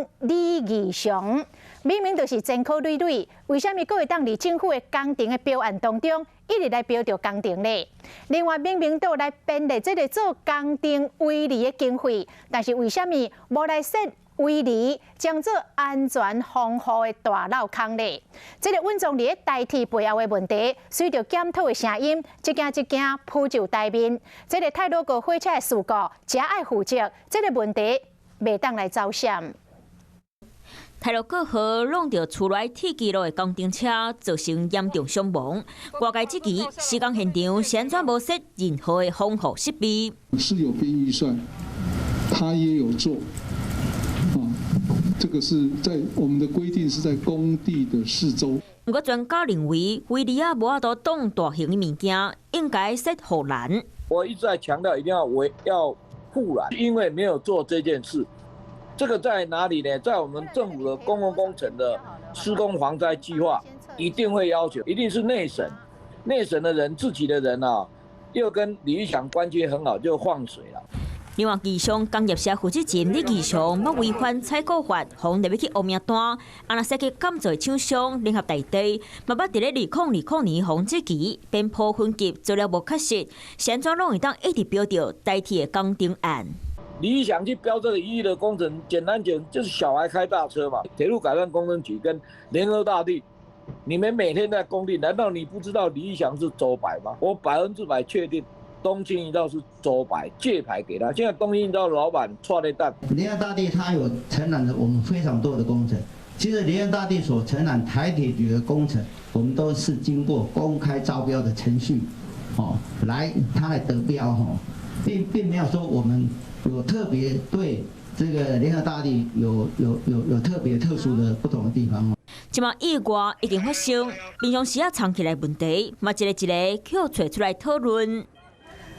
讲李义祥，明明就是前科累累，为什么佫会当伫政府的工程的标案当中一直来标着工程呢？另外，明明都来编列这个做工程围篱的经费，但是为什么无来设围篱，将做安全防护的大漏坑呢？这个稳重伫代替背后的问题，随着检讨的声音，一件一件铺就台面。这个太多个火车的事故，加爱负责，这个问题袂当来走闪。太鲁阁河弄到厝内铁轨路的工程车，造成严重伤亡。外界质疑施工现场先怎无设任何的防护设备？是有编预算，他也有做，这个是在我们的规定是在工地的四周。不过专家认为，围篱啊无法度挡大型的物件，应该设护栏。我一直在强调，一定要护栏，因为没有做这件事。这个在哪里呢？在我们政府的公共工程的施工防灾计划，一定会要求，一定是内审的人自己的人啊，又跟李义祥关系很好，就放水了。另外，基隆工业社负责人李义祥要违反采购法，互入去黑名单。啊，若涉及减罪厂商联合大地，嘛捌伫咧2020年防治期编铺分级做了无确实，现在拢会当一直标着代替的工程案。李义祥去标这个1亿的工程，简单讲就是小孩开大车嘛。铁路改善工程局跟联合大地，你们每天在工地，难道你不知道李义祥是走摆吗？我100%确定，东兴一道是走摆借牌给他。现在东兴一道的老板错了蛋。联合大地它有承揽了我们非常多的工程，其实联合大地所承揽台铁局的工程，我们都是经过公开招标的程序，他来得标并没有说我们有特别对这个联合大地有特别特殊的不同的地方。即马意外已经发生，平常时啊藏起来问题，嘛一个一个去找出来讨论。